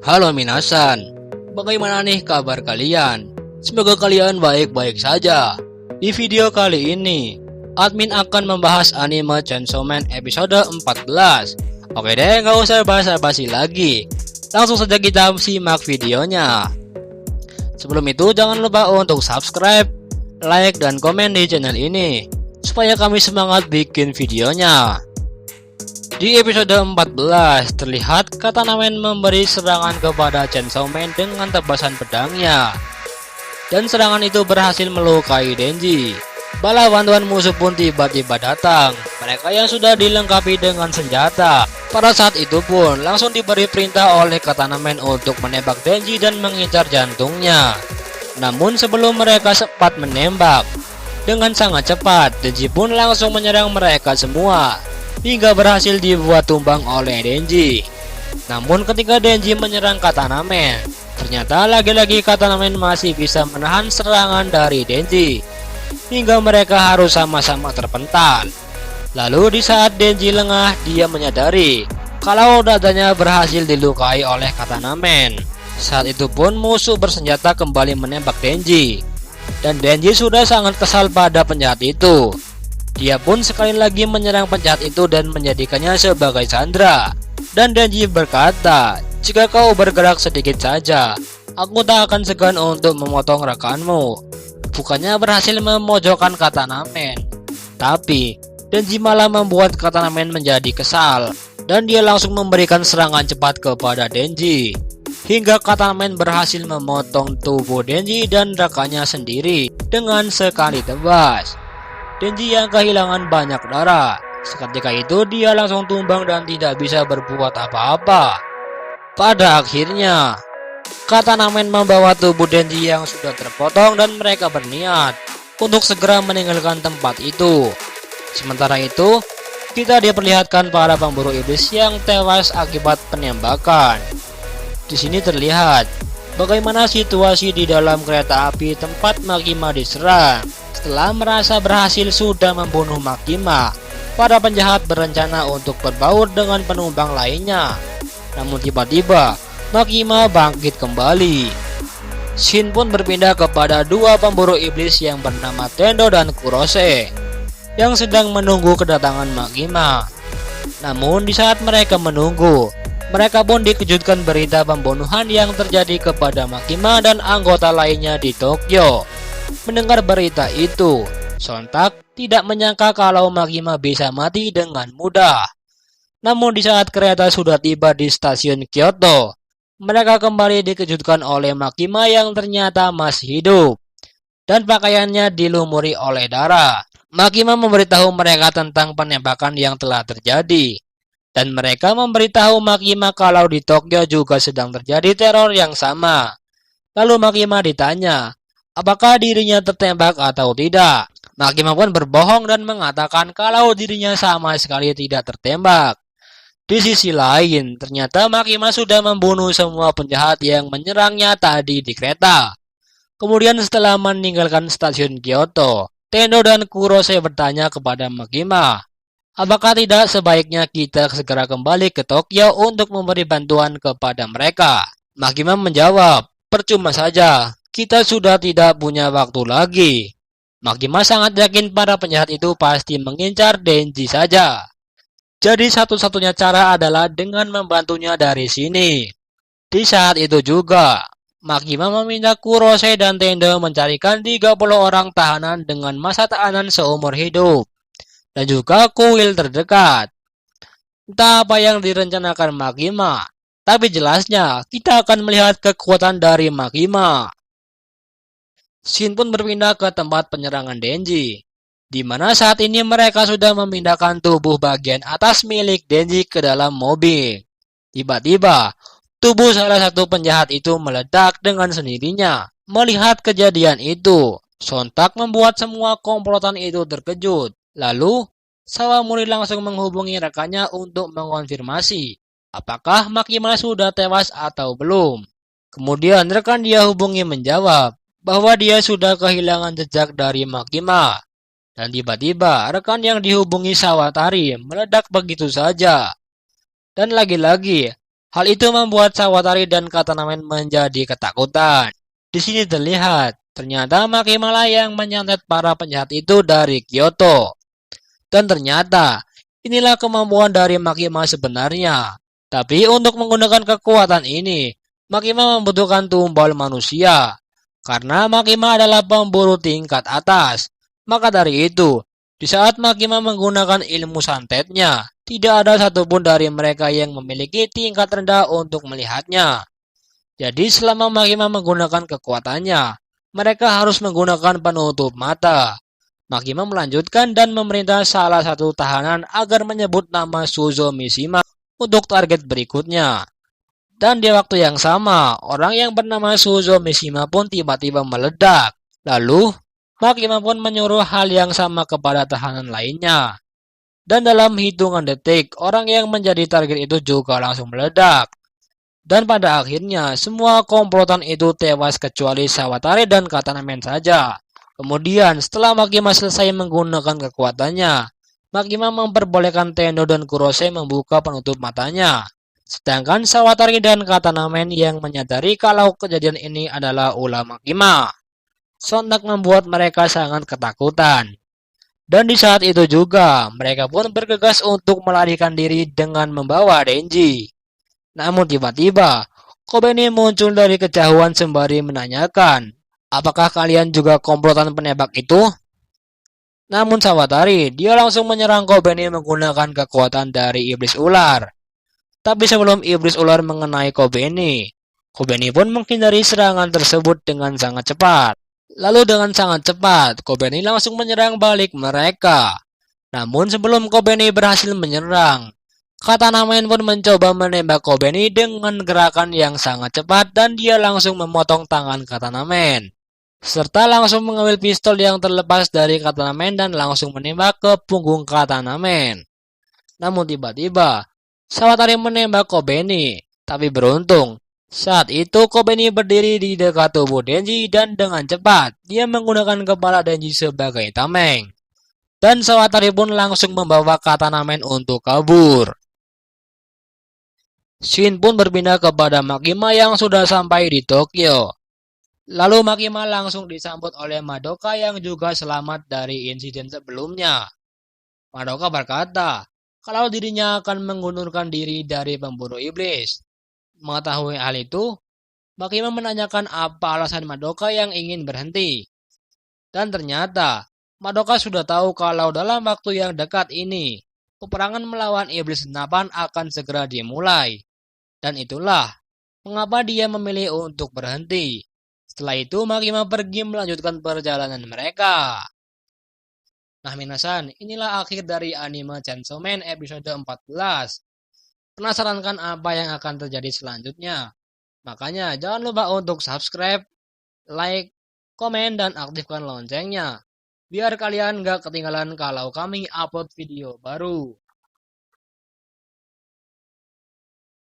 Halo minasan, bagaimana nih kabar kalian? Semoga kalian baik-baik saja. Di video kali ini, admin akan membahas anime Chainsaw Man episode 14. Oke deh, nggak usah basa-basi lagi. Langsung saja kita simak videonya. Sebelum itu, jangan lupa untuk subscribe, like, dan komen di channel ini, supaya kami semangat bikin videonya. Di episode 14, terlihat Katana Man memberi serangan kepada Chainsaw Man dengan tebasan pedangnya. Dan serangan itu berhasil melukai Denji. Bala bantuan musuh pun tiba-tiba datang. Mereka yang sudah dilengkapi dengan senjata. Pada saat itu pun, langsung diberi perintah oleh Katana Man untuk menembak Denji dan mengincar jantungnya. Namun sebelum mereka sempat menembak, dengan sangat cepat, Denji pun langsung menyerang mereka semua, hingga berhasil dibuat tumbang oleh Denji. Namun ketika Denji menyerang Katana Man, ternyata lagi-lagi Katana Man masih bisa menahan serangan dari Denji, hingga mereka harus sama-sama terpental. Lalu di saat Denji lengah, dia menyadari kalau dadanya berhasil dilukai oleh Katana Man. Saat itu pun musuh bersenjata kembali menembak Denji, dan Denji sudah sangat kesal pada penjahat itu. Dia pun sekali lagi menyerang penjahat itu dan menjadikannya sebagai sandera. Dan Denji berkata, "Jika kau bergerak sedikit saja, aku tak akan segan untuk memotong rekanmu." Bukannya berhasil memojokkan Katana Man, tapi Denji malah membuat Katana Man menjadi kesal, dan dia langsung memberikan serangan cepat kepada Denji, hingga Katana Man berhasil memotong tubuh Denji dan rekannya sendiri dengan sekali tebas. Denji yang kehilangan banyak darah. Seketika itu dia langsung tumbang dan tidak bisa berbuat apa-apa. Pada akhirnya, Katana Man membawa tubuh Denji yang sudah terpotong dan mereka berniat untuk segera meninggalkan tempat itu. Sementara itu, kita diperlihatkan para pemburu iblis yang tewas akibat penembakan. Di sini terlihat bagaimana situasi di dalam kereta api tempat Makima diserang. Setelah merasa berhasil sudah membunuh Makima, para penjahat berencana untuk berbaur dengan penumpang lainnya. Namun tiba-tiba Makima bangkit kembali. Shin pun berpindah kepada dua pemburu iblis yang bernama Tendo dan Kurose, yang sedang menunggu kedatangan Makima. Namun di saat mereka menunggu, mereka pun dikejutkan berita pembunuhan yang terjadi kepada Makima dan anggota lainnya di Tokyo. Mendengar berita itu, sontak tidak menyangka kalau Makima bisa mati dengan mudah. Namun di saat kereta sudah tiba di stasiun Kyoto, mereka kembali dikejutkan oleh Makima yang ternyata masih hidup, dan pakaiannya dilumuri oleh darah. Makima memberitahu mereka tentang penembakan yang telah terjadi, dan mereka memberitahu Makima kalau di Tokyo juga sedang terjadi teror yang sama. Lalu Makima ditanya apakah dirinya tertembak atau tidak. Makima pun berbohong dan mengatakan kalau dirinya sama sekali tidak tertembak. Di sisi lain, ternyata Makima sudah membunuh semua penjahat yang menyerangnya tadi di kereta. Kemudian setelah meninggalkan stasiun Kyoto, Tendo dan Kurose bertanya kepada Makima, apakah tidak sebaiknya kita segera kembali ke Tokyo untuk memberi bantuan kepada mereka? Makima menjawab, percuma saja. Kita sudah tidak punya waktu lagi. Makima sangat yakin para penjahat itu pasti mengincar Denji saja. Jadi satu-satunya cara adalah dengan membantunya dari sini. Di saat itu juga, Makima meminta Kurose dan Tendo mencarikan 30 orang tahanan dengan masa tahanan seumur hidup, dan juga kuil terdekat. Entah apa yang direncanakan Makima, tapi jelasnya kita akan melihat kekuatan dari Makima. Shin pun berpindah ke tempat penyerangan Denji, di mana saat ini mereka sudah memindahkan tubuh bagian atas milik Denji ke dalam mobil. Tiba-tiba, tubuh salah satu penjahat itu meledak dengan sendirinya. Melihat kejadian itu, sontak membuat semua komplotan itu terkejut. Lalu, Sawamori langsung menghubungi rekannya untuk mengonfirmasi apakah Makima sudah tewas atau belum. Kemudian rekan dia hubungi menjawab bahwa dia sudah kehilangan jejak dari Makima. Dan tiba-tiba rekan yang dihubungi Sawatari meledak begitu saja. Dan lagi-lagi Hal itu membuat Sawatari dan Katanamen menjadi ketakutan. Di sini terlihat, ternyata Makima lah yang menyantet para penjahat itu dari Kyoto. Dan ternyata, inilah kemampuan dari Makima sebenarnya. Tapi untuk menggunakan kekuatan ini, Makima membutuhkan tumbal manusia. Karena Makima adalah pemburu tingkat atas. Maka dari itu, di saat Makima menggunakan ilmu santetnya, tidak ada satupun dari mereka yang memiliki tingkat rendah untuk melihatnya. Jadi selama Makima menggunakan kekuatannya, mereka harus menggunakan penutup mata. Makima melanjutkan dan memerintah salah satu tahanan agar menyebut nama Suzo Mishima untuk target berikutnya. Dan di waktu yang sama, orang yang bernama Suzo Mishima pun tiba-tiba meledak. Lalu, Makima pun menyuruh hal yang sama kepada tahanan lainnya. Dan dalam hitungan detik, orang yang menjadi target itu juga langsung meledak. Dan pada akhirnya, semua komplotan itu tewas kecuali Sawatari dan Katanamen saja. Kemudian, setelah Makima selesai menggunakan kekuatannya, Makima memperbolehkan Tendo dan Kurose membuka penutup matanya. Sedangkan Sawatari dan Katanamen yang menyadari kalau kejadian ini adalah ulah Makima. Sontak membuat mereka sangat ketakutan. Dan di saat itu juga, mereka pun bergegas untuk melarikan diri dengan membawa Denji. Namun tiba-tiba, Kobeni muncul dari kejauhan sembari menanyakan, apakah kalian juga komplotan penembak itu? Namun Sawatari, dia langsung menyerang Kobeni menggunakan kekuatan dari iblis ular. Tapi sebelum iblis ular mengenai Kobeni, Kobeni pun menghindari serangan tersebut dengan sangat cepat. Lalu dengan sangat cepat, Kobeni langsung menyerang balik mereka. Namun sebelum Kobeni berhasil menyerang, Katanamen pun mencoba menembak Kobeni dengan gerakan yang sangat cepat dan dia langsung memotong tangan Katanamen. Serta langsung mengambil pistol yang terlepas dari Katanamen dan langsung menembak ke punggung Katanamen. Namun tiba-tiba, Sawatari menembak Kobeni, tapi beruntung. Saat itu Kobeni berdiri di dekat tubuh Denji dan dengan cepat dia menggunakan kepala Denji sebagai tameng. Dan Sawatari pun langsung membawa Katanamen untuk kabur. Shin pun berpindah kepada Makima yang sudah sampai di Tokyo. Lalu Makima langsung disambut oleh Madoka yang juga selamat dari insiden sebelumnya. Madoka berkata, kalau dirinya akan mengundurkan diri dari pemburu iblis. Mengetahui hal itu, Makima menanyakan apa alasan Madoka yang ingin berhenti. Dan ternyata, Madoka sudah tahu kalau dalam waktu yang dekat ini, peperangan melawan iblis senapan akan segera dimulai. Dan itulah mengapa dia memilih untuk berhenti. Setelah itu, Makima pergi melanjutkan perjalanan mereka. Nah minasan, inilah akhir dari anime Chainsaw Man episode 14. Penasaran kan apa yang akan terjadi selanjutnya? Makanya jangan lupa untuk subscribe, like, komen, dan aktifkan loncengnya. Biar kalian gak ketinggalan kalau kami upload video baru.